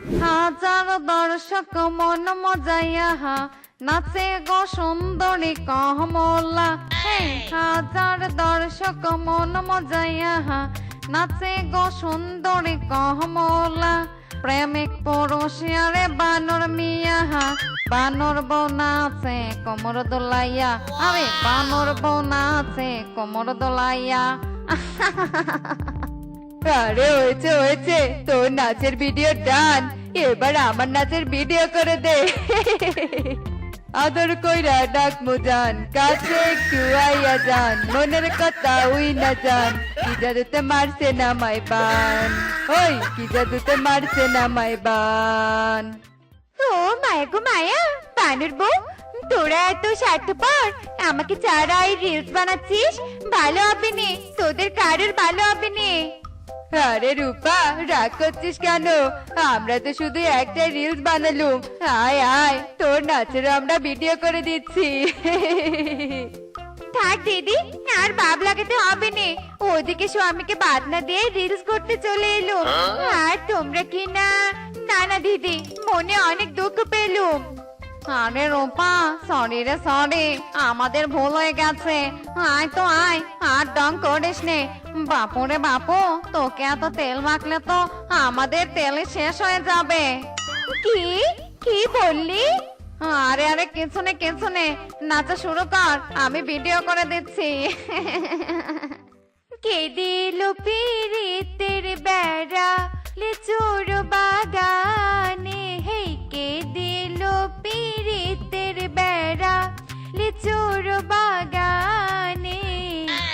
হাজার দর্শক মন মজাইয়া নাচে গো সুন্দরী কমলা। হাজার দর্শক মন মজাইয়া নাচে গো সুন্দরী কমলা। প্রেমিক পুরুষ আরে বানর মিয়া বানর বউ নাচে কোমর দোলাইয়া। আরে বানর বউ নাচে কোমর দোলাইয়া। আরে হয়েছে হয়েছে, তোর নাচের ভিডিও ডান, এবার আমার নাচের ভিডিও করে দে। আদর কইরা ডাক মুজান, কাছে একটু আইয়া যান, মনের কথা উই না যান, কি জাদুতে মারছে না মাই বান, ওই কি জাদুতে মারছে না মাই বান। ও মায়া গো মায়া, বানর বউ তোরা এত স্বার্থপর, আমাকে ছাড়া এই রিলস বানাচ্ছিস? ভালো হবে নে, তোদের কারোর ভালো হবে নে। আরে রূপা, রাগ করছিস কেন? আমরা তো শুধু একটা রিলস বানালুম, আয় আয় তোর নাচের আমরা ভিডিও করে দিচ্ছি। থাক দিদি, আর ভাব লাগাতে হবে নে, ওদিকে স্বামীকে বাদ না দিয়ে রিলস করতে চলে এলো। আর তোমরা কি না? না না দিদি, মনে অনেক দুঃখ পেলুম। আরে রূপা, সরি রে সরি, আমাদের ভুল হয়ে গেছে। আয় তো আয়, আর ডং করিস নে। বাপু রে বাপু, তোকে এত তেল মাখলে তো আমাদের তেলে শেষ হয়ে যাবে। কি কি বললি? আরে আরে কিছু নে কিছু নে, নাচা শুরু কর, আমি ভিডিও করে দিচ্ছি। কে দিল পিরিতের বেড়া লিচুর বাগানে, হে কে দিল পিরিতের বেড়া লিচুর বাগানে,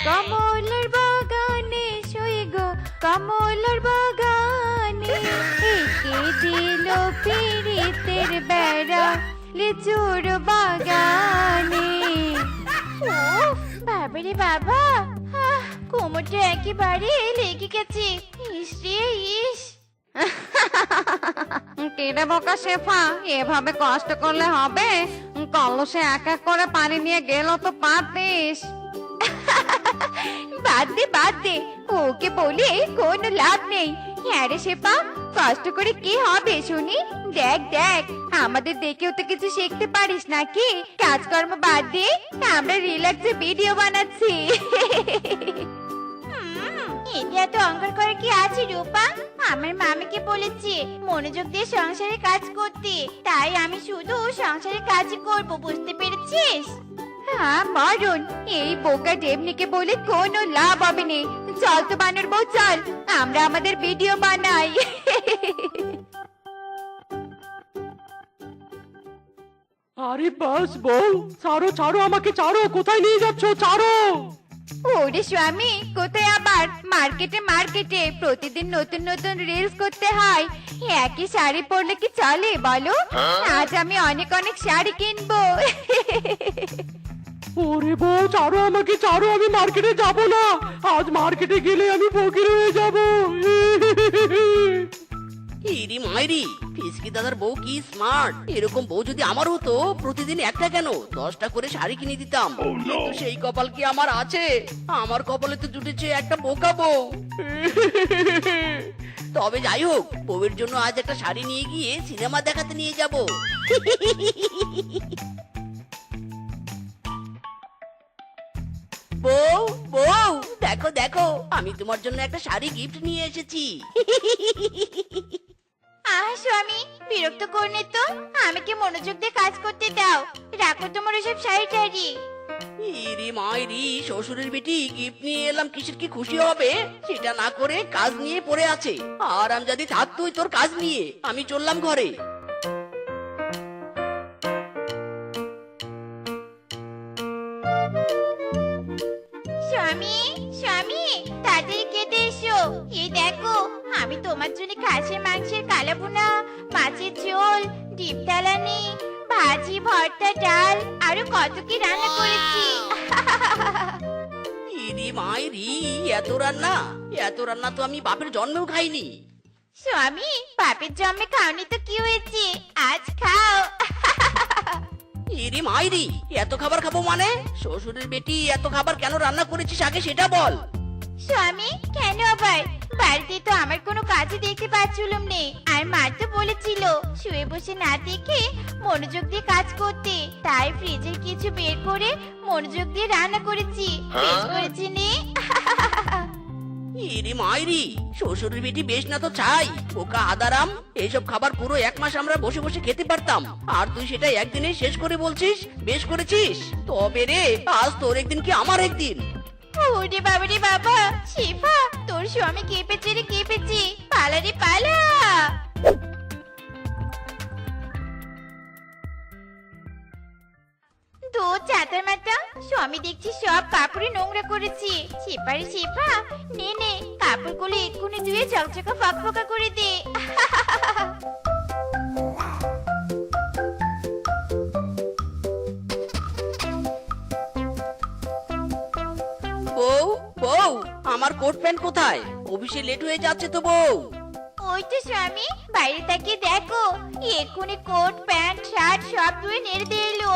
কমলার বাগানে শুই গো কমলার বাগানে, হে কে দিল পিরিতের বেড়া লিচুর বাগানে। ও বাবারে বাবা, কোমরটা একেবারে লেগে গেছে। ইস রে ইস। কেটে বোকা শেফা, এভাবে কষ্ট করলে হবে? কলসে এক এক করে পানি নিয়ে গেল তো পারতিস। বাদ দে, ওকে বলে কোনো লাভ নেই। হ্যাঁ রে শেফা, কষ্ট করে কি হবে শুনি? দেখ দেখ, আমাদের দেখেও তো কিছু শিখতে পারিস নাকি? কাজকর্ম বাদ দিয়ে আমরা রিল্যাক্সে ভিডিও বানাচ্ছি। এটা এত অহংকার করে কি আছে রূপা? আমার মামিকে বলেছি মনোযোগ দিয়ে সংসারে কাজ করতে, তাই আমি শুধু সংসারে কাজই করব, বুঝতে পেরেছিস? হ্যাঁ মরণ, এই বোকা ডেমনিকে বলে কোনো লাভ হবে না। চল তো বানর বউ, চল আমরা আমাদের ভিডিও বানাই। আরে বাস বউ, ছাড়ো ছাড়ো আমাকে, ছাড়ো, কোথায় নিয়ে যাচ্ছ, ছাড়ো। ওরে স্বামী, কোথায় আবার? মার্কেটে প্রতিদিন নতুন নতুন রিলস করতে হয়। একই শাড়ি পরলে কি চলে বলো? আজ আমি অনেক অনেক শাড়ি কিনবো। ওরে বউ, ছাড়ো আমাকে, ছাড়ো, আমি মার্কেটে যাব না, আজ মার্কেটে গেলে আমি ফকির হয়ে যাব। ইরি মাইরি, ফিসকি দাদার বউ কি স্মার্ট! এরকম বউ যদি আমার হতো, প্রতিদিন একটা কেন 10টা করে শাড়ি কিনে দিতাম। কিন্তু সেই কপাল কি আমার আছে? আমার কপালে তো জুটেছে একটা বোকা বউ। তবে যাই হোক, বউয়ের জন্য আজ একটা শাড়ি নিয়ে গিয়ে সিনেমা দেখাতে নিয়ে যাব। বউ বউ, দেখো দেখো, আমি তোমার জন্য একটা শাড়ি গিফট নিয়ে এসেছি। স্বামী, বিরক্ত করনে তো, আমাকে মনোযোগ দিয়ে কাজ করতে দাও। রাখো তোমার ওসব শাড়ি টাড়ি। ইরে মাইরি, শ্বশুরের বেটি গিফট নিয়ে এলাম, কিসের কি খুশি হবে সেটা না করে কাজ নিয়ে পড়ে আছে। আর আমি যদি থাকতোই তোর কাজ নিয়ে, আমি চললাম ঘরে। স্বামী স্বামী, তাড়াতাড়ি খেতে এসো। এই দেখো, আমি তোমার জন্য খাসির মাংসের কালাভুনা, মাছের ঝোল, ডিম তালানি, ভাজি, ভর্তা, ডাল আরো কত কি রান্না করেছি। ইরে মাইরি, এত রান্না! এত রান্না তো আমি বাপের জন্মেও খাইনি। স্বামী, বাপের জন্মে খাওনি তো কি হয়েছে, আজ খাও। ইরে মাইরি, এত খাবার খাবো মানে? শ্বশুরের বেটি এত খাবার কেন রান্না করেছিস আগে সেটা বল। স্বামী, কেন আবার? বাড়িতে তো আমার কোনো কাজই দেখতে পাচ্ছিলাম নে। আর মা তো বলেছিল শুয়ে বসে না দেখে মনোযোগ দিয়ে কাজ করতে, তাই ফ্রিজের কিছু বের করে মনোযোগ দিয়ে রান্না করেছি। বেশ করেছি নে। ইরি মাইরি, শ্বশুরের বেটি বেশ না তো চাই। ওকা আদারাম, এইসব খাবার পুরো 1 মাস আমরা বসে বসে খেতে পারতাম, আর তুই সেটা একদিনে শেষ করে বলছিস বেশ করেছিস। তবে রে, আজ তোর একদিন কি আমার একদিন। ওরে বাবা রে বাবা, শিফা তোর স্বামী কেঁপেছে রে কেঁপেছে, পালা রে পালা। তো চাতার মাতা, স্বামী দেখছি সব কাপড়ে নোংরা করেছি। শিফারে শিফা, নে নে কাপড়গুলো এক্ষুনি ধুয়ে চকচকা ফকফকা করে দে। বউ, বউ, আমার কোট প্যান্ট কোথায়? অফিসে লেট হয়ে যাচ্ছে তো বউ। ওই তো স্বামী, বাইরে তাকিয়ে দেখো, এক্ষুনি কোট প্যান্ট শার্ট সব ধুয়ে নেড়ে দিয়ে এলো।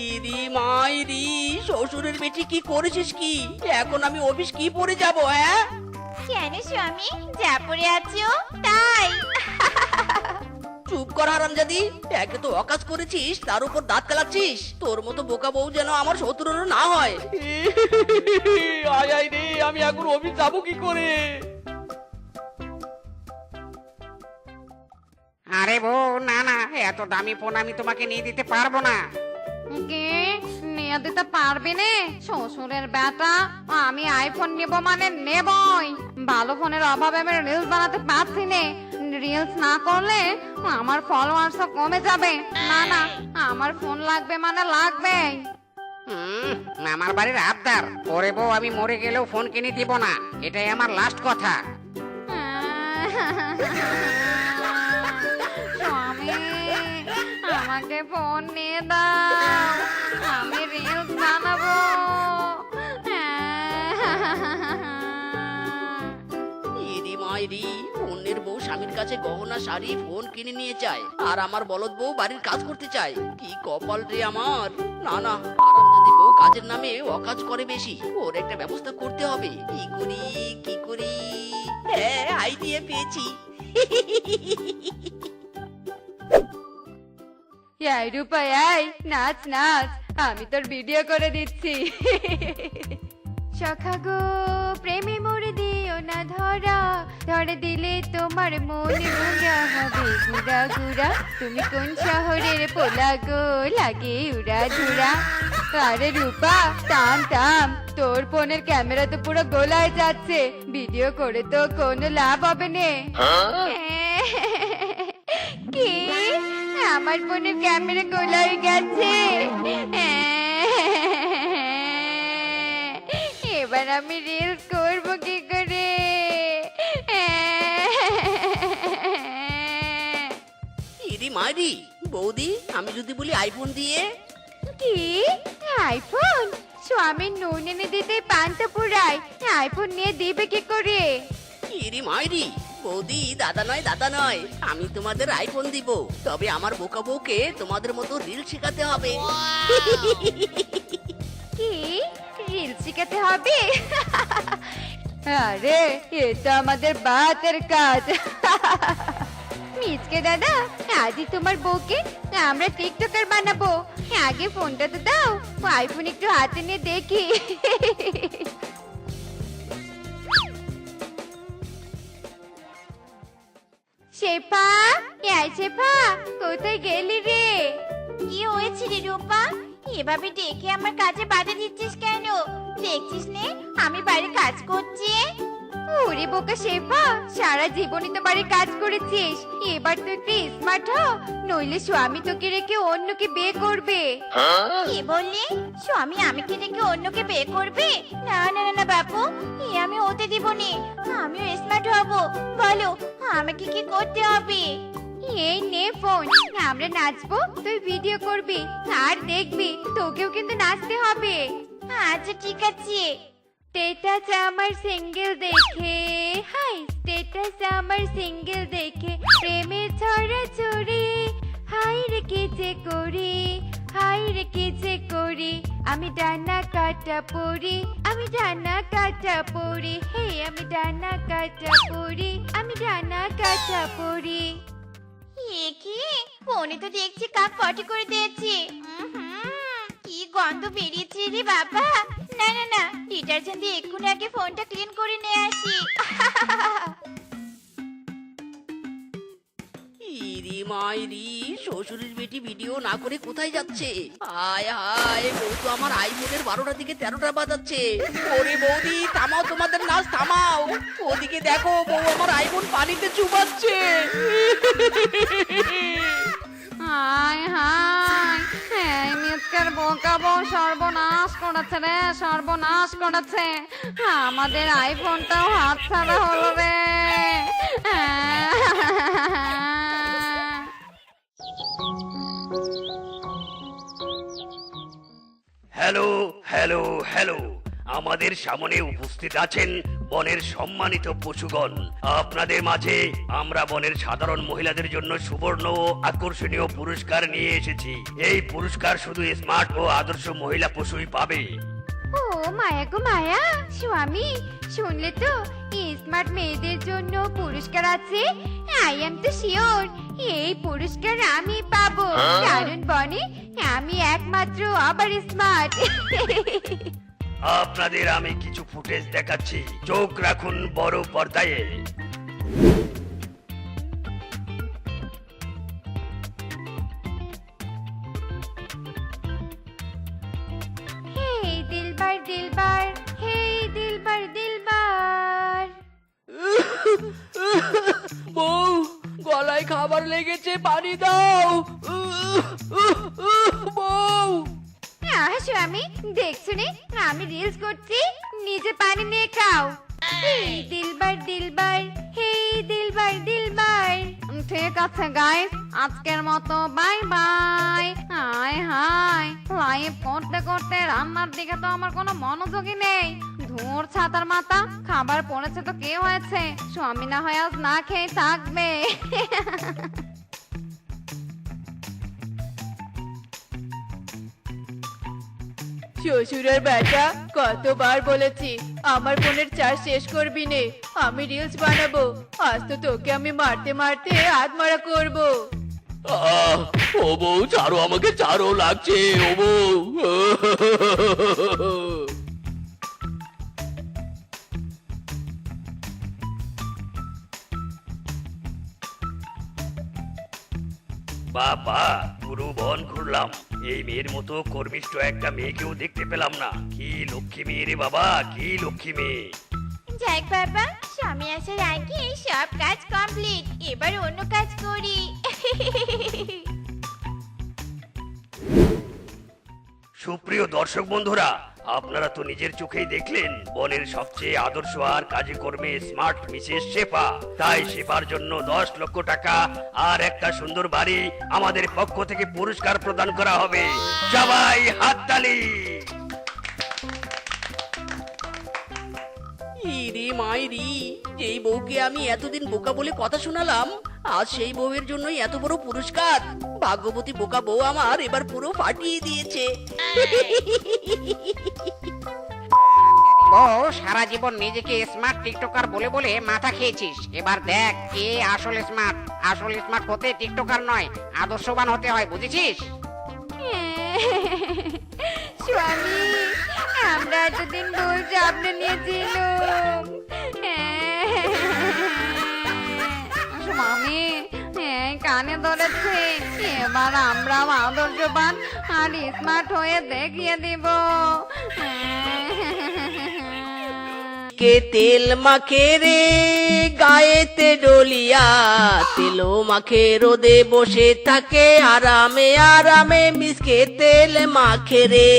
ইরি মাইরি, শ্বশুরের বেটি কি করেছিস কি? এখন আমি অফিস কি পরে যাব? হ্যাঁ, কেন স্বামী, যা পরে আছো তাই? চুপ কর হারামজাদি। একে তো অকাজ করেছিস, তার উপর দাঁত কালাচ্ছিস। তোর মতো বোকা বউ যেন আমার শত্রুরও না হয়। আয় আয় রে, আমি এখন অফিস যাবো কি করে? আরে বউ, না না, এত দামি ফোন আমি তোমাকে নিয়ে দিতে পারবো না। কি নিয়ে দিতে পারবি নে? শ্বশুরের বেটা, আমি আইফোন নেব মানে নেবই। ভালো ফোনের অভাবে আমি রিলস বানাতে পারছি নে। রিলস না করলে আমার ফলোয়ার্স কমে যাবে। না না, আমার ফোন লাগবে মানে লাগবেই। আমার বাড়ির আবদার। ওরে বউ, আমি মরে গেলেও ফোন কিনে দিব না, এটাই আমার লাস্ট কথা। স্বামী, আমাকে ফোন নিয়ে দাও, আমি রিলস বানাবো। ইরি মাইরি, অন্যের বউ স্বামীর কাছে গহনা শাড়ি ফোন কিনে নিয়ে যায়, আর আমার বলদ বউ বাড়ির কাজ করতে চায়। কি কপাল রে আমার। না না, আরামজাদি বউ কাজের নামে অকাজ করে বেশি। ওর একটা ব্যবস্থা করতে হবে। কি করি কি করি? হ্যাঁ, আইডিয়া পেয়েছি। এই রূপা, এই নাচ নাচ, আমি তোর ভিডিও করে দিচ্ছি। সখা গো, প্রেমে মরে দিও না ধরা, ধরে দিলে তোমার মন গুঁড়া হবে গুড়া গুড়া। তুমি কোন শহরের পোলা গো, লাগে উড়া ধুরা। আরে রূপা, থাম থাম, তোর ফোনের ক্যামেরা তো পুরো গোলায় যাচ্ছে, ভিডিও করে তো কোনো লাভ হবে নে। কি? আমার ফোনের ক্যামেরা গোলায় গেছে? এবার আমি রিলস করব কি করে? ইরি মাইরি, বৌদি, আমি যদি বলি আইফোন দিয়ে? কি আইফোন? স্বামীর নুন এনে দিতে পান্তা পুরায়, আইফোন নিয়ে দিবে কি করে? ইরি মাইরি, বৌদি, দাদা নয় দাদা নয়, আমি তোমাদের আইফোন দিব। তবে আমার বোকা বউকে তোমাদের মতো রিল শেখাতে হবে। কি রিল শিখাতে হবে? আরে, এটা আমাদের বাতের কাজ। মিচকে দাদা, আজই তোমার বউকে আমরা টিকটকার বানাবো। আগে ফোনটা তো দাও, আইফোন একটু হাতে নিয়ে দেখি। শেফা, এই শেফা, কোথায় গেলি রে? কি হয়েছে রে রূপা? এভাবে ডেকে আমার কাজে বাধা দিচ্ছিস কেন? দেখছিস নে আমি বাইরে কাজ করছি। ওরে বোকা শেফা, সারা জীবনই তো বাড়ির কাজ করেছিস, এবার তো একটু স্মার্ট হ, নইলে স্বামী তোকে রেখে অন্যকে বিয়ে করবে। কি বললি? স্বামী আমাকে রেখে অন্যকে বিয়ে করবে? না না না না বাপু, আমি হতে দিব নি। আমিও স্মার্ট হব। বলো আমাকে কি করতে হবে? এই নে ফোন, আমরা নাচবো, তুই ভিডিও করবি, আর দেখবি তোকেও কিন্তু নাচতে হবে। আচ্ছা ঠিক আছে। স্টেটাস আমার সিঙ্গেল দেখে, হাই স্টেটাস আমার সিঙ্গেল দেখে, প্রেমের ছড়া ছড়ি, হাই রে কি যে করি, হাই রে কি যে করি আমি ডানা কাটা পড়ি আমি ডানা কাটা পড়ি হে আমি ডানা কাটা পড়ি আমি ডানা কাটা পড়ি কি ফোনে তো দেখছি কাক পটি করে দিয়েছি কি গন্ধ বেরিয়েছে রে বাবা না না না ডিটারজেন্ট দিয়ে এক্ষুনি আগে ফোনটা ক্লিন করে নিয়ে আসি ইরি মাইরি শ্বশুরের বেটি ভিডিও না করে কোথায় যাচ্ছে? হায় হায়, বউ তো আমার আইফোনের 12টার দিকে 13টা বাজাচ্ছে। ওরে বৌদি থামাও তোমাদের নাচ থামাও, ওদিকে দেখো বউ আমার আইফোন পানিতে চুবাচ্ছে। হায় হায়, এই মিসকের বোকা বউ সর্বনাশ করেছে রে, সর্বনাশ করেছে। আমাদের আইফোনটাও হাত ছাড়া হলো রে। হ্যালো হ্যালো হ্যালো, আমাদের সামনে উপস্থিত আছেন বনের সম্মানিত পশুগণ। আপনাদের মাঝে আমরা বনের সাধারণ মহিলাদের জন্য সুবর্ণ ও আকর্ষণীয় পুরস্কার নিয়ে এসেছি। এই পুরস্কার শুধু স্মার্ট ও আদর্শ মহিলা পশুই পাবে। ও মায়া গো মায়া, স্বামী শুনলে তো স্মার্ট মেয়েদের জন্য পুরস্কার আছে। আই এম তো শিওর এই পুরস্কার আমি পাবো, কারণ বনে আমি একমাত্র আবার স্মার্ট। আপনাদের আমি কিছু ফুটেজ দেখাচ্ছি, চোখ রাখুন বড় পর্দায়। হেই দিলবার দিলবার, হেই দিলবার দিলবার। বউ গলায় খাবার লেগেছে, পানি দাও। বউ স্বামী দেখছো নে আমি রিলস করছি, নিজে পানি নিয়ে খাও। হেই দিলবার দিলবার, হেই দিলবার দিলবার। ঠিক আছে গাইস, আজকের মতো বাই বাই। হায় হায়, লাইভ করতে করতে রান্নার দিকে তো আমার কোনো মনোযোগই নেই। ধুর ছাতার মাথা, খাবার পড়েছে তো কে হয়েছে, স্বামী না হয় আজ না খেয়ে থাকবে। শ্বশুরের বেটা কতবার বলেছি আমার ফোনের চার্জ শেষ করবি নে, আমি রিলস বানাবো। আজ তো তোকে আমি মারতে মারতে আত্মরা করবো। ও বউ ছাড়ো আমাকে, ছাড়ো লাগছে ও বউ। বাবা পুরো বন ঘুরলাম, এই মেয়ের মতো কর্মিষ্ঠ একটা মেয়েকেও দেখতে পেলাম না। কি লক্ষ্মী মেয়ে রে বাবা, কি লক্ষ্মী মেয়ে। যাক বাবা, স্বামী আসার আগে সব কাজ কমপ্লিট, এবার অন্য কাজ করি। সুপ্রিয় দর্শক বন্ধুরা, আপনারা তো নিজের চোখেই দেখলেন বনের সবচেয়ে আদর্শ আর কাজে কর্মে স্মার্ট মিসেস শেফা। তাই শেফার জন্য 10 লক্ষ টাকা আর একটা সুন্দর বাড়ি আমাদের পক্ষ থেকে পুরস্কার প্রদান করা হবে। সবাই হাততালি। ইরি মাইরি, যেই বউকে আমি এতদিন বোকা বলে কথা শোনালাম, আজ সেই বউয়ের জন্যই এত বড় পুরস্কার। ভাগ্যবতী বোকা বউ আমার এবার পুরো ফাটিয়ে দিয়েছে। বউ সারা জীবন নিজেকে স্মার্ট টিকটকার বলে বলে মাথা খেয়েছিস, এবার দেখ কে আসল স্মার্ট। আসল স্মার্ট হতে টিকটকার নয়, আদর্শবান হতে হয়, বুঝেছিস? স্বামী আমরা এতদিন ভুল স্বপ্ন নিয়েছিলাম। স্বামী এই কানে ধরেছে, এবার আমরাও আদর্শবান আর স্মার্ট হয়ে দেখিয়ে দিব। কে তেল মাখে রে গায়েতে ডলিয়া, তেলো মাখে রোদে বসে থাকে আরামে আরামে, মিসকে তেল মাখে রে।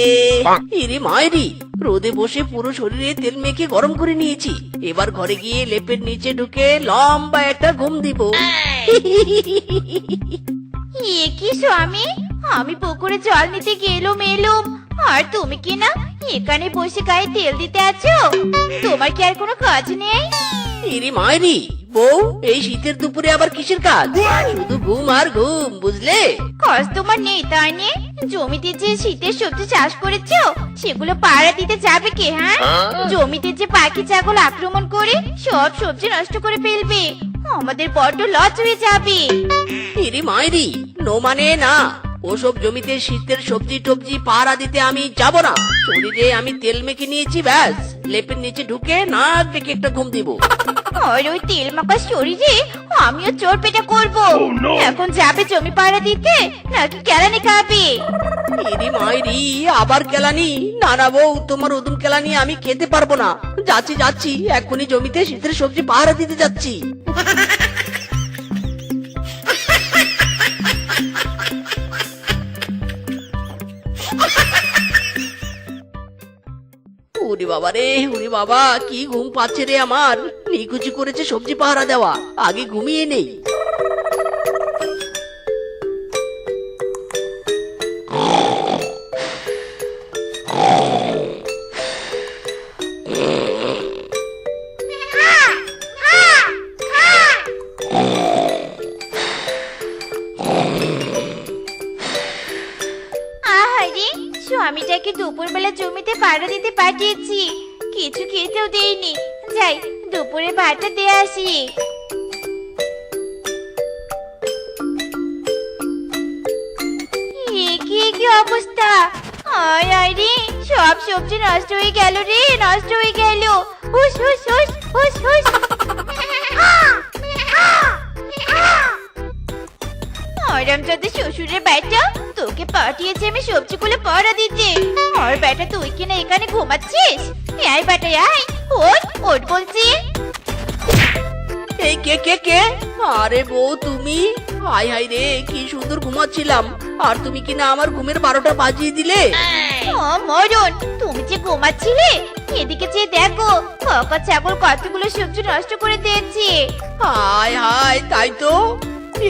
ইরি মাইরি, রোদে বসে পুরো শরীরে তেল মেখে গরম করে নিয়েছি, এবার ঘরে গিয়ে লেপের নিচে ঢুকে লম্বা একটা ঘুম দিব। এ কি স্বামী, আমি পুকুরে জল নিতে গেলুম এলুম, আর তুমি কি না এখানে বসে গায়ে তেল দিতে আছো? তোমার কি আর কোনো কাজ নেই? ইরি মাইরি, বউ এই শীতের দুপুরে আবার কিসের কাজ? শুধু ঘুম আর ঘুম, বুঝলে? কাজ তোমার নেই তাই নে? জমিতে যে শীতের সবজি চাষ করেছো সেগুলো পাড়া দিতে যাবে কে? হ্যাঁ, জমিতে যে পাখি ছাগল আক্রমণ করে সব সবজি নষ্ট করে ফেলবে, আমাদের বড্ড লস হয়ে যাবে। ইরি মাইরি, নো মানে না। ওসব জমিতে শীতের সবজি টবজি পাহারা দিতে আমি যাব না। শরীরে আমি তেল মেখে নিয়েছি, ব্যাস লেপের নিচে ঢুকে নাক ডেকে একটা ঘুম দিব। আর ওই তেল মাখা শরীরে আমিও চোর পেটা করবো। এখন যাবে জমি পাড়া দিতে নাকি কেলানি খাবে? ইরি মাইরি, আবার কেলানি? না না বউ, তোমার ওদুম কেলানি আমি খেতে পারবো না। যাচ্ছি যাচ্ছি, এখনই জমিতে শীতের সবজি পাহারা দিতে যাচ্ছি। ওরে বাবা রে, ওরে বাবা, কি ঘুম পাচ্ছে রে আমার। নিকুচি করেছে সবজি পাহারা দেওয়া, আগে ঘুমিয়ে নেই। আহারে, স্বামীটাকে দুপুরবেলা জমিতে পাড়া দিতে পাঠিয়েছি, কিছু খেতেও দেইনি। যাই দুপুরে ভাতটা দিয়ে আসি। কি অবস্থা! আয় আয় রে, সব সবজি নষ্ট হয়ে গেল রে, নষ্ট হয়ে গেল। হুস হুস হুস হুস হুস। আরামজাদা শ্বশুরের বেটা, তোকে পাঠিয়েছে আমি সবজিগুলো পাড়া দিতে, আর বেটা তুই কিনা এখানে ঘুমাচ্ছিস? আয় বেটা আয়, ওঠ ওঠ বলছি। এই কে কে কে? আরে বউ তুমি? হাই হাই রে, কি সুন্দর ঘুমাচ্ছিলাম, আর তুমি কিনা আমার ঘুমের 12টা বাজিয়ে দিলে। ও মরণ, তুমি যে ঘুমাচ্ছিলে এদিকে যে দেখো, কাকা ছাগল কতগুলো সবজি নষ্ট করে দিয়েছে। হাই হাই, তাই তো।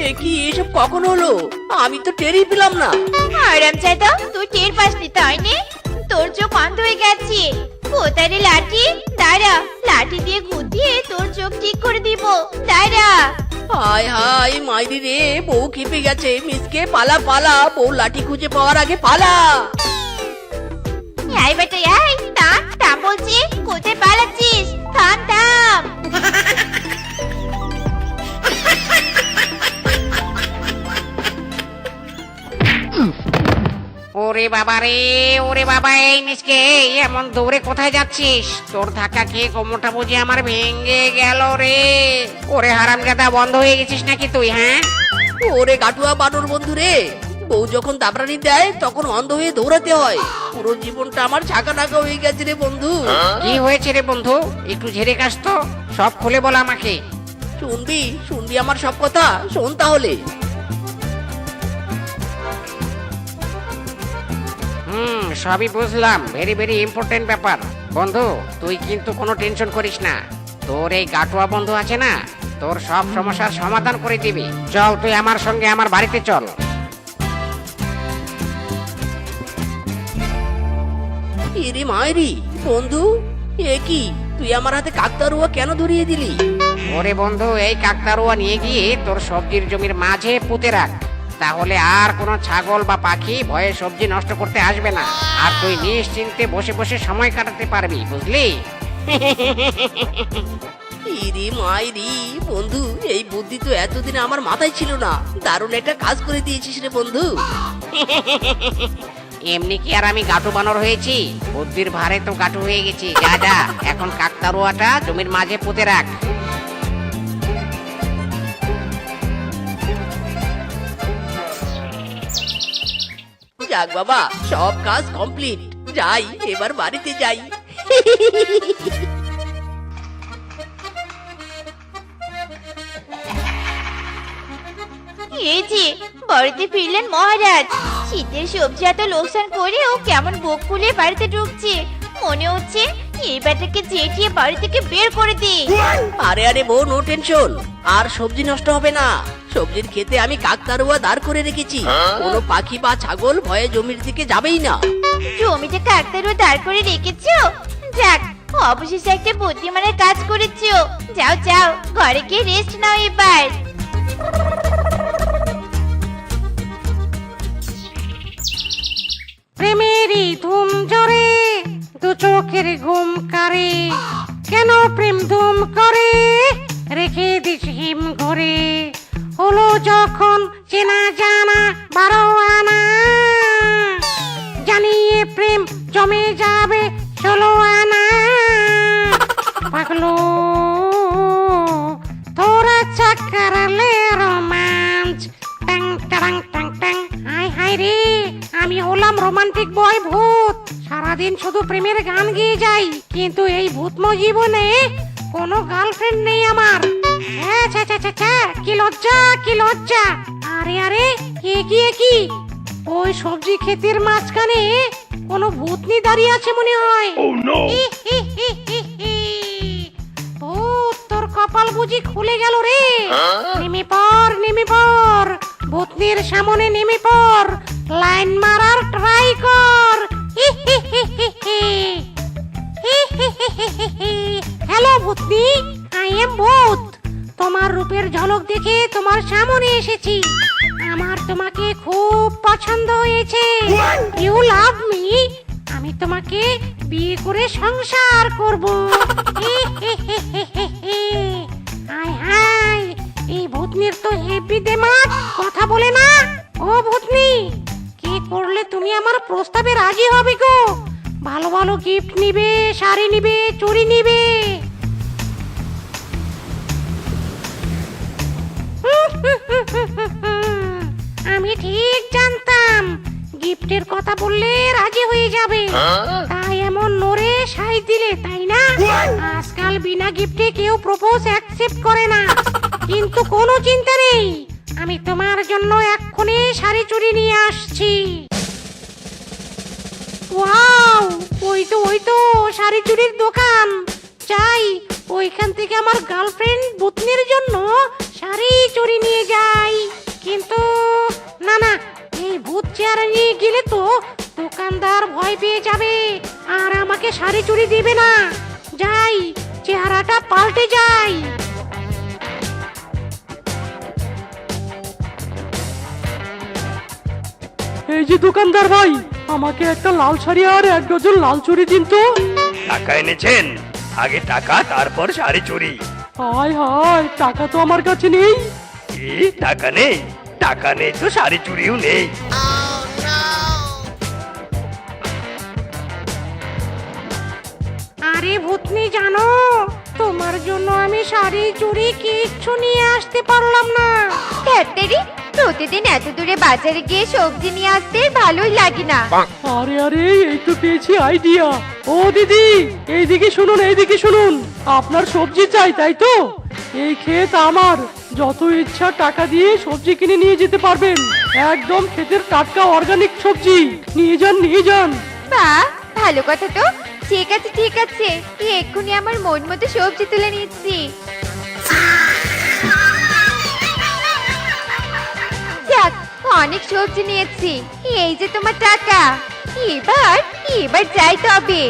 এ কি, এসব কখন হলো? আমি তো টেরই পেলাম না। আরামজাদা, তুই টের পাসনি তাই নে? তোর চোখ অন্ধ হয়ে গেছে। কোথায় রে লাঠি? দাঁড়া, লাঠি দিয়ে গুঁতিয়ে তোর চোখ ঠিক করে দিব, দাঁড়া। হাই হাই মাইরি রে, বউ খেপে গেছে। মিসকে পালা পালা, বউ লাঠি খুঁজে পাওয়ার আগে পালা। আয় বেটা আয়, থাম থাম বলছি, কোথায় পালাচ্ছিস? থাম থাম। ওরে বাবা রে, ওরে বাবা, এই মিসকে এমন দৌড়ে কোথায় যাচ্ছিস? তোর ধাক্কা খেয়ে কোমরটা বুঝি আমার ভেঙে গেল রে। ওরে হারামজাদা, বন্ধ হয়ে গেছিস নাকি তুই? হ্যাঁ, ওরে গাটুয়া বানর বন্ধু রে, বউ যখন দাবরানি দেয় তখন অন্ধ হয়ে দৌড়াতে হয়। পুরো জীবনটা আমার ঝাঁকা নাকা হয়ে গেছে রে বন্ধু। কি হয়েছে রে বন্ধু? একটু ঝেড়ে কাস তো, সব খুলে বল আমাকে। শুনবি শুনবি আমার সব কথা? শোন তাহলে। সবই বুঝলাম, ভেরি ভেরি ইম্পর্টেন্ট ব্যাপার। বন্ধু তুই কিন্তু কোনো টেনশন করিস না, তোর এই গাটুয়া বন্ধু আছে না, তোর সব সমস্যার সমাধান করে দিবি। চল তুই আমার সঙ্গে আমার বাড়িতে চল। এরে মায়েরি, বন্ধু এ কি, তুই আমার হাতে কাকতারুয়া কেন ধরিয়ে দিলি? ওরে বন্ধু, এই কাকতারুয়া নিয়ে গিয়ে তোর সবজির জমির মাঝে পুঁতে রাখ, তাহলে আর কোনো ছাগল বা পাখি ভয়ে সবজি নষ্ট করতে আসবে না, আর তুই নিশ্চিন্তে বসে বসে সময় কাটাতে পারবি, বুঝলি? ইরি মাইরি, বন্ধু এই বুদ্ধি তো এতদিন আমার মাথায় ছিল না। দারুণ একটা কাজ করে দিয়েছিস রে বন্ধু। এমনি কি আর আমি গাটু বানর হয়েছি? বুদ্ধির ভারে তো গাটু হয়ে গেছি। যা যা, এখন কাকতারুয়াটা জমির মাঝে পুঁতে রাখ। যাক বাবা, সব কাজ কমপ্লিট। যাই এবার বাড়িতে যাই। এই যে বাড়িতে ফিরলেন মহারাজ। শীতের সবজি এত লোকসান করেও কেমন বুক ফুলে বাড়িতে ঢুকছে, মনে হচ্ছে এই ব্যাটাকে চেটিয়ে বাড়ি থেকে বের করে দিই। আরে আরে বউ, নো টেনশন, আর সবজি নষ্ট হবে না। সবজির খেতে আমি কাকতারুয়া দাঁড় করে রেখেছি, কোনো পাখি বা ছাগল ভয়ে জমির দিকে যাবেই না। জমিতে কাকতারুয়া দাঁড় করে রেখেছো? যাক, অবশেষে একটা বুদ্ধিমানের কাজ করেছো। যাও যাও, ঘরে গিয়ে রেস্ট নাও এবার। প্রেমেরই ধুম জরে দু চোখের ঘুম কারে, কেন প্রেম ধুম করে রেখে দিস হিম ঘরে। হলো যখন চেনা জানা 12 আনা, জানিয়ে প্রেম জমে যাবে 16 আনা। পাগলো তোরা চাকারালে রোমাঞ্চ, ট্যাং ট্যাং ট্যাং ট্যাং। হাই হাই রে, আমি হলাম রোমান্টিক বয় ভূত। সারাদিন শুধু প্রেমের গান গেয়ে যাই, কিন্তু এই ভূতময় জীবনে কোনো গার্লফ্রেন্ড নেই আমার। হ্যাঁ, ছ্যা ছ্যা ছ্যা ছ্যা, কি লজ্জা কি লজ্জা। আরে আরে, কি ওই সবজি ক্ষেতের মাঝখানে কোনো ভূতনি দাঁড়িয়ে আছে মনে হয়। হি, হি, হি, হি, হি। ভূত, তোর কপাল বুঝি খুলে গেল রে। নেমে পড় ভূতনির সামনে নেমে পড়, লাইন মারার ট্রাই কর। হি, হি, হি, হি, হি। হি, হি, হি, হি, হি, হি। হ্যালো ভূতনি, আই এম ভূত। তোমার রূপের ঝলক দেখে তোমার সামনে এসেছি। আমার তোমাকে খুব পছন্দ হয়েছে। You love me. আমি তোমাকে বিয়ে করে সংসার করব। হি, হি, হি, হি, হি, হি। হাই হাই, এই ভূতনির তো হেভি দেমাগ, কথা বলে না। ও ভূতনি, কি করলে তুমি আমার প্রস্তাবে রাজি হবে গো? ভালো ভালো গিফট নিবে, শাড়ি নিবে, চুড়ি নিবে। আমি ঠিক জানতাম গিফটের কথা বললে রাজি হয়ে যাবে, তাই এমন নড়ে সাই দিলে, তাই না? আজকাল বিনা গিফটে কেউ প্রপোজ অ্যাকসেপ্ট করে না। কিন্তু কোনো চিন্তা নেই, আমি তোমার জন্য এক্ষুনি শাড়ি চুড়ি নিয়ে আসছি। ওয়াও, ওই তো শাড়ি চুড়ির দোকান। যাই, ওইখান থেকে আমার গার্লফ্রেন্ড ভূতনির জন্য শাড়ি চুড়ি নিয়ে যাই। কিন্তু না না, এই ভূত চেহারা নিয়ে গেলে তো দোকানদার ভয় পেয়ে যাবে আর আমাকে শাড়ি চুড়ি দিবে না। যাই, চেহারাটা পাল্টে যাই। এই যে দোকানদার ভাই, আমাকে একটা লাল শাড়ি আর 1 ডজন লাল চুড়ি দিন তো। টাকা এনেছেন? আগে টাকা, তারপর শাড়ি চুরি। হায় হায়, টাকা তো আমার কাছে নেই। কি, টাকা নেই? টাকা নেই তো শাড়ি চুরিও নেই। আরে ভূতনি, জানো তোমার জন্য আমি শাড়ি চুড়ি কিচ্ছু নিয়ে আসতে পারলাম না। ধ্যাত্তেরি, প্রতিদিন এত দূরে বাজারে গিয়ে সবজি নিয়ে আসতে ভালোই লাগে না। আরে আরে, এই তো পেয়েছি আইডিয়া। ও দিদি, এইদিকে শুনুন। আপনার সবজি চাই, তাই তো? এই ক্ষেত আমার, যত ইচ্ছা টাকা দিয়ে সবজি কিনে নিয়ে যেতে পারবেন। একদম ক্ষেতের টাটকা অর্গানিক সবজি। নিয়ে যান। বাহ, ভালো কথা তো। ঠিক আছে, এক্ষুনি আমার মন মতো সবজি তুলে নিচ্ছি। যাক, অনেক সবজি নিয়েছি। এই যে তোমার টাকা। এবার যাই তবে।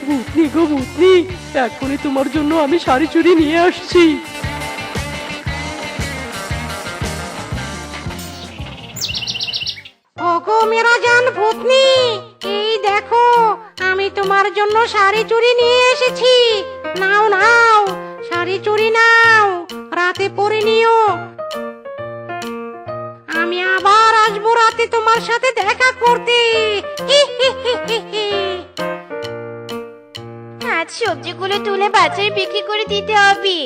ভূতনি গো ভূতনি, এখনই তোমার জন্য আমি শাড়ি চুড়ি নিয়ে আসছি। ওগো মেরা জান ভূতনি, এই দেখো আমি তোমার জন্য শাড়ি চুড়ি নিয়ে এসেছি। নাও, শাড়ি চুড়ি নাও, রাতে পরে নিও। আমি আবার আসবো রাতে তোমার সাথে দেখা করতে। হি, হি, হি, হি, হি। আজ সবজিগুলো তুলে বাজারে বিক্রি করে দিতে হবে।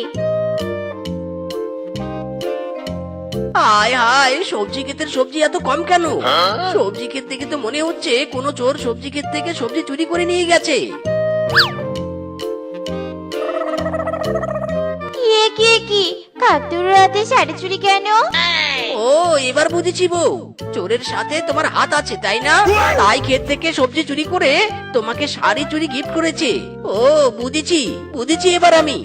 হায় হায়, সবজি ক্ষেতের সবজি এত কম কেন? সবজি ক্ষেত থেকে তো মনে হচ্ছে কোনো চোর সবজি ক্ষেত থেকে সবজি চুরি করে নিয়ে গেছে। কি কাকতুর রাতে শাড়ি চুরি কেন? ও, এবার বুঝেছি বউ, চোরের সাথে তোমার হাত আছে, তাই না? তাই ক্ষেত থেকে সবজি চুরি করে তোমাকে শাড়ি চুরি গিফট করেছে। ও, বুঝেছি এবার আমি।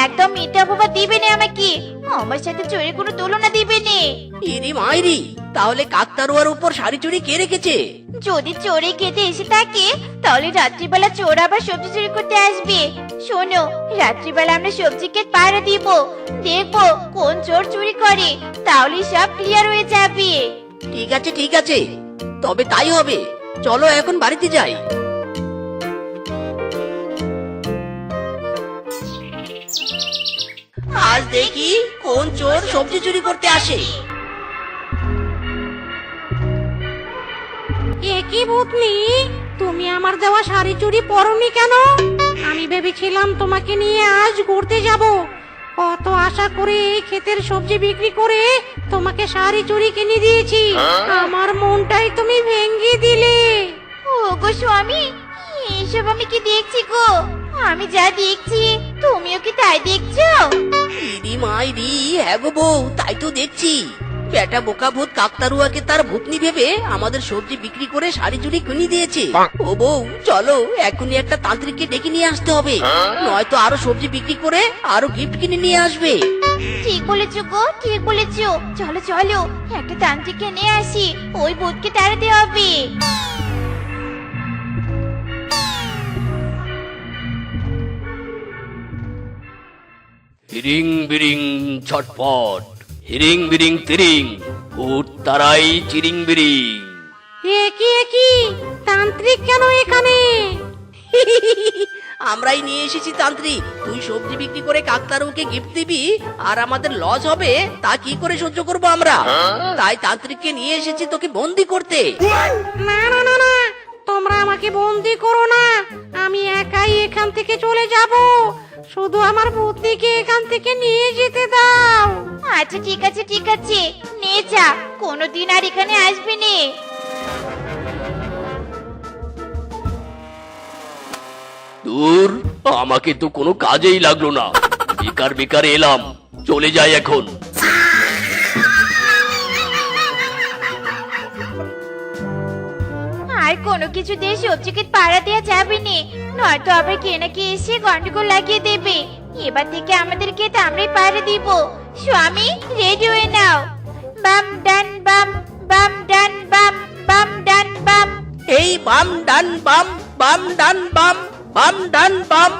একদম মিথ্যা অপবাদ দিবে না আমাকে। আমার সাথে চোরের কোনো তুলনা দিবে নে। ইরি মাইরি, তাহলে কাকতারুয়ার উপর শাড়ি চুরি কে রেখেছে? যদি চোরে খেতে এসে থাকে তাহলে রাত্রিবেলা চোর আবার সবজি চুরি করতে আসবে। শোনো, রাত্রিবেলা আমরা সবজি ক্ষেত পাহারা দিব, দেখবো কোন চোর চুরি করে, তাহলে সব ক্লিয়ার হয়ে যাবে। ঠিক আছে ঠিক আছে, তবে তাই হবে। চলো এখন বাড়িতে যাই। আজ দেখি কোন চোর সবজি চুরি করতে আসে। একই ভূতনি, তুমি আমার দেওয়া শাড়ি চুড়ি পরনি কেন? আমি ভেবেছিলাম তোমাকে নিয়ে আজ ঘুরতে যাব। কত আশা করে এই ক্ষেতের সবজি বিক্রি করে তোমাকে শাড়ি চুড়ি কিনে দিয়েছি, আমার মনটাই তুমি ভেঙে দিলে। ও গো স্বামী, এসব আমি কি দেখছি গো? আমি যা দেখছি তুমিও কি তাই দেখছো? ইরি মাইরি, হ্যাঁ গো বউ, তাই তো দেখছি। বেটা বোকা ভূত কাকতারুয়াকে তার ভূতনি ভেবে আমাদের সবজি বিক্রি করে শাড়ি চুরি কিনে দিয়েছে। ও বউ, চলো এখনই একটা তান্ত্রিককে ডেকে নিয়ে আসতে হবে, নয়তো আরো সবজি বিক্রি করে আরো গিফট কিনে নিয়ে আসবে। ঠিক বলেছো গো, ঠিক বলেছো। চলো চলো, একটা তান্ত্রিককে নিয়ে আসি, ওই ভূতকে তাড়াতে হবে। হিরিং বিরিং ছটফট, হিরিং বিরিং তিরিং, ভূত তারাই চিরিং বিরিং। একই একই, তান্ত্রিক কেন এখানে? আমরাই নিয়ে এসেছি তান্ত্রিক। তুই সবজি বিক্রি করে কাকতারুকে গিফট দিবি আর আমাদের লস হবে, তা কি করে সহ্য করবো আমরা? তাই তান্ত্রিককে নিয়ে এসেছি তোকে বন্দি করতে। না না না না, তোমরা আমাকে বন্দি করো না, আমি একাই এখান থেকে চলে যাব। শুধু আমার ভূতনিকে এখান থেকে নিয়ে যেতে দাও। আচ্ছা ঠিক আছে ঠিক আছে, নিয়ে যা, কোনোদিন আর এখানে আসবে নে। দূর, আমাকে তো কোনো কাজেই লাগলো না, বেকার বেকার এলাম, চলে যাই এখন। আর কোনো কিছু দিয়ে সবজিকে পাড়া দেওয়া যাবে না, নয়তো আবার কে না কে এসে গন্ডগোল লাগিয়ে দেবে। এবার থেকে আমাদেরকে আমরাই পাড়া দিব। স্বামী, রেডি হয়ে নাও। বাম ডান বাম, বাম ডান বাম, বাম ডান বাম। এই বাম ডান বাম, বাম ডান বাম, বাম ডান বাম।